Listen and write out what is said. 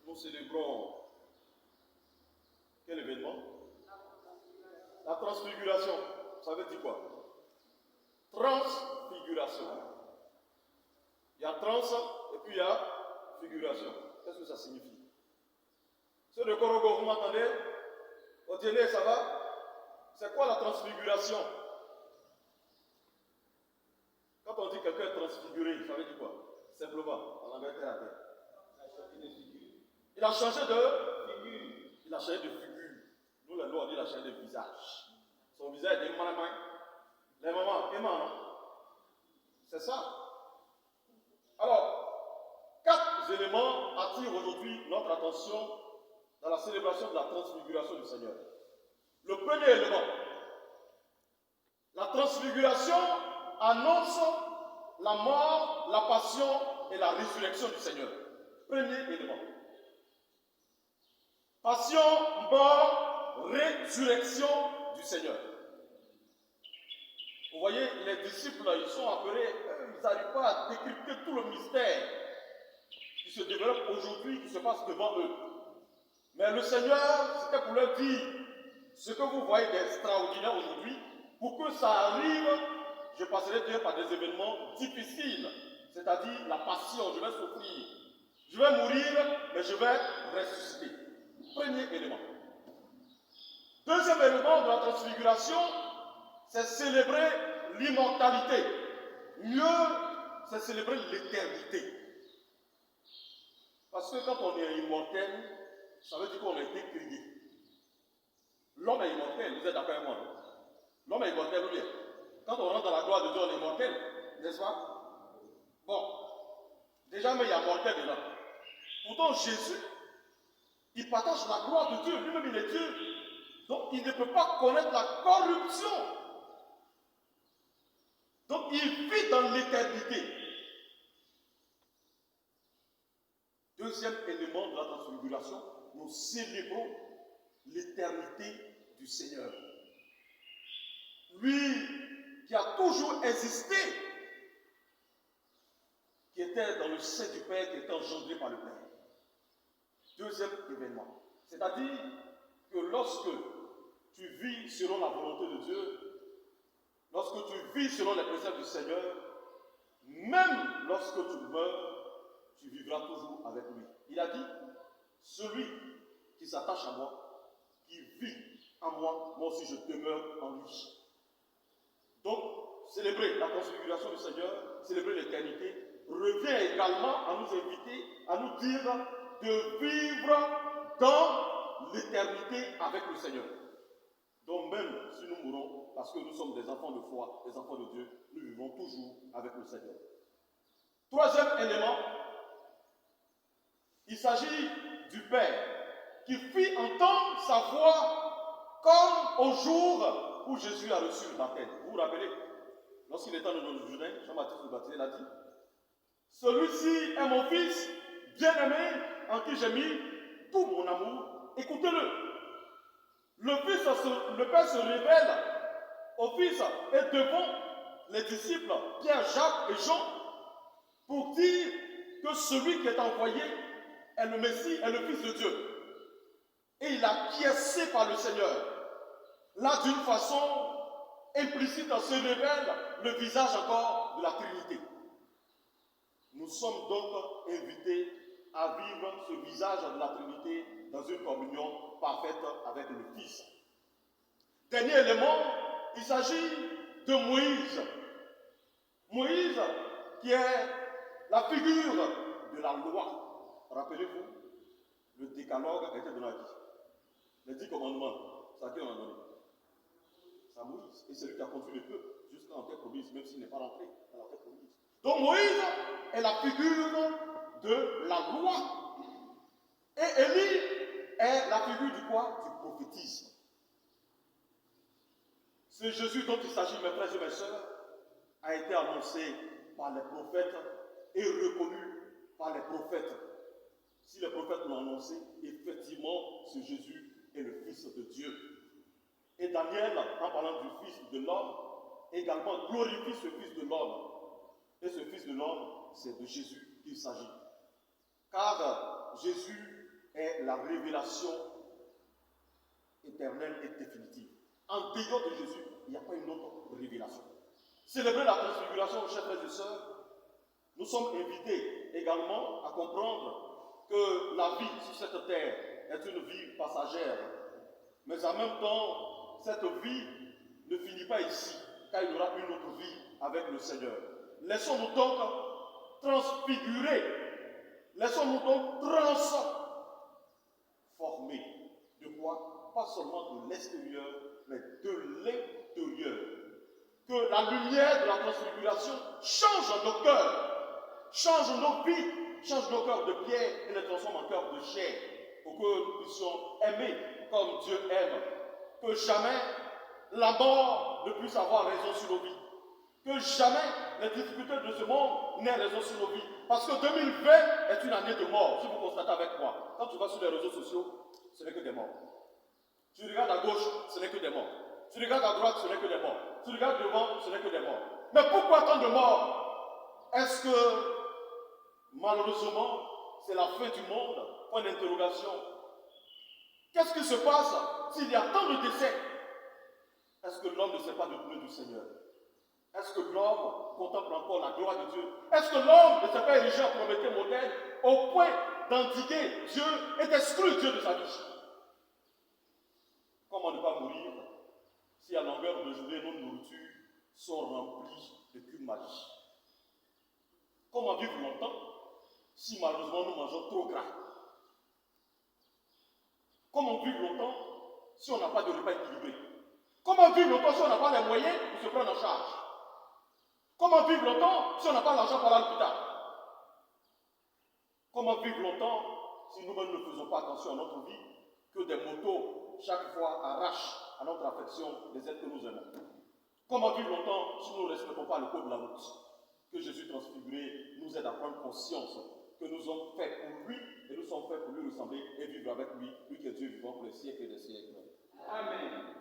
nous célébrons quel événement? La transfiguration. Ça veut dire quoi? Transfiguration. Il y a trans et puis il y a figuration. Qu'est-ce que ça signifie? Ceux de Korogo, vous m'entendez? Otiene, ça va? C'est quoi la transfiguration? Quand on dit que quelqu'un est transfiguré, ça veut dire quoi? Simplement, en langage terre à terre. Il a changé de figure. Il a changé de figure. Nous, les lois, on dit qu'il a changé de visage. Son visage est des mamans. Les mamans, et maman. C'est ça. Alors, 4 éléments attirent aujourd'hui notre attention dans la célébration de la transfiguration du Seigneur. Le premier élément, la transfiguration annonce la mort, la passion et la résurrection du Seigneur. Premier élément. Passion, mort, résurrection du Seigneur. Vous voyez, les disciples, ils sont appelés, ils n'arrivent pas à décrypter tout le mystère qui se développe aujourd'hui, qui se passe devant eux. Mais le Seigneur, c'était pour leur dire, ce que vous voyez d'extraordinaire aujourd'hui, pour que ça arrive, je passerai bien par des événements difficiles, c'est-à-dire la passion, je vais souffrir, je vais mourir, mais je vais ressusciter. Premier élément. Deuxième élément de la transfiguration, c'est célébrer l'immortalité. Mieux, c'est célébrer l'éternité. Parce que quand on est immortel, ça veut dire qu'on a été créé. L'homme est immortel, vous êtes d'accord avec moi? L'homme est immortel ou bien? Quand on rentre dans la gloire de Dieu, on est immortel, n'est-ce pas? Bon, déjà, mais il y a mortel dedans. Pourtant, Jésus, il partage la gloire de Dieu, lui-même il est Dieu. Donc, il ne peut pas connaître la corruption. Donc, il vit dans l'éternité. Deuxième élément de la transfiguration, nous célébrons l'éternité du Seigneur. Lui qui a toujours existé, qui était dans le sein du Père, qui était engendré par le Père. Deuxième événement. C'est-à-dire que lorsque tu vis selon la volonté de Dieu, lorsque tu vis selon les préceptes du Seigneur, même lorsque tu meurs, tu vivras toujours avec lui. Il a dit, celui qui s'attache à moi, qui vit en moi, moi aussi je demeure en lui. Donc, célébrer la transfiguration du Seigneur, célébrer l'éternité, revient également à nous inviter, à nous dire de vivre dans l'éternité avec le Seigneur. Donc même si nous mourons, parce que nous sommes des enfants de foi, des enfants de Dieu, nous vivons toujours avec le Seigneur. Troisième élément, il s'agit du Père qui fit entendre sa voix comme au jour où Jésus a reçu le baptême. Vous vous rappelez, lorsqu'il était dans le Jourdain, Jean-Baptiste le Baptiste, il a dit, celui-ci est mon fils bien-aimé en qui j'ai mis tout mon amour, écoutez-le. Le Père se révèle au Fils et devant les disciples, Pierre, Jacques et Jean, pour dire que celui qui est envoyé est le Messie, est le Fils de Dieu. Et il a acquiescé par le Seigneur. Là, d'une façon implicite, se révèle le visage encore de la Trinité. Nous sommes donc invités à vivre ce visage de la Trinité dans une communion parfaite avec le Fils. Dernier élément, il s'agit de Moïse. Moïse, qui est la figure de la loi. Rappelez-vous, le décalogue était donné à qui? Les 10 commandements, c'est à qui on a donné? C'est à Moïse. Et c'est lui qui a conduit le peuple jusqu'à la terre promise, même s'il n'est pas rentré dans la terre promise. Donc Moïse est la figure de la loi. Et Élie est la figure du quoi? Du prophétisme. Ce Jésus dont il s'agit, mes frères et mes sœurs, a été annoncé par les prophètes et reconnu par les prophètes. Si les prophètes l'ont annoncé, effectivement, ce Jésus est le Fils de Dieu. Et Daniel, en parlant du Fils de l'homme, également glorifie ce Fils de l'homme. Et ce Fils de l'homme, c'est de Jésus qu'il s'agit. Car Jésus est la révélation éternelle et définitive. En dehors de Jésus, il n'y a pas une autre révélation. Célébrer la transfiguration, chers frères et sœurs, nous sommes invités également à comprendre que la vie sur cette terre est une vie passagère. Mais en même temps, cette vie ne finit pas ici, car il y aura une autre vie avec le Seigneur. Laissons-nous donc transfigurer, laissons-nous donc transformer. De quoi? Pas seulement de l'extérieur, mais de l'intérieur. Que la lumière de la transfiguration change nos cœurs, change nos vies, change nos cœurs de pierre et les transforme en cœurs de chair, pour que nous puissions aimer comme Dieu aime. Que jamais la mort ne puisse avoir raison sur nos vies. Que jamais les difficultés de ce monde n'aient raison sur nos vies. Parce que 2020 est une année de mort, si vous constatez avec moi. Quand tu vas sur les réseaux sociaux, ce n'est que des morts. Tu regardes à gauche, ce n'est que des morts. Tu regardes à droite, ce n'est que des morts. Tu regardes devant, ce n'est que des morts. Mais pourquoi tant de morts? Est-ce que, malheureusement, c'est la fin du monde? Point d'interrogation. Qu'est-ce qui se passe s'il y a tant de décès? Est-ce que l'homme ne s'est pas détourné du Seigneur? Est-ce que l'homme contemple encore la gloire de Dieu? Est-ce que l'homme ne s'est pas érigé en Prométhée modèle au point d'endiguer Dieu et d'exclure Dieu de sa vie? Comment ne pas mourir si à longueur de journée nos nourritures sont remplies de pure magie? Comment vivre longtemps si malheureusement nous mangeons trop gras? Comment vivre longtemps si on n'a pas de repas équilibré? Comment vivre longtemps si on n'a pas les moyens pour se prendre en charge? Comment vivre longtemps si on n'a pas l'argent pour aller à l'hôpital? Comment vivre longtemps si nous-mêmes ne faisons pas attention à notre vie, que des motos chaque fois arrachent à notre affection les êtres que nous aimons? Comment vivre longtemps si nous ne respectons pas le code de la route? Que Jésus transfiguré nous aide à prendre conscience que nous sommes faits pour lui et nous sommes faits pour lui ressembler et vivre avec lui, lui qui est Dieu vivant pour les siècles et des siècles. Amen.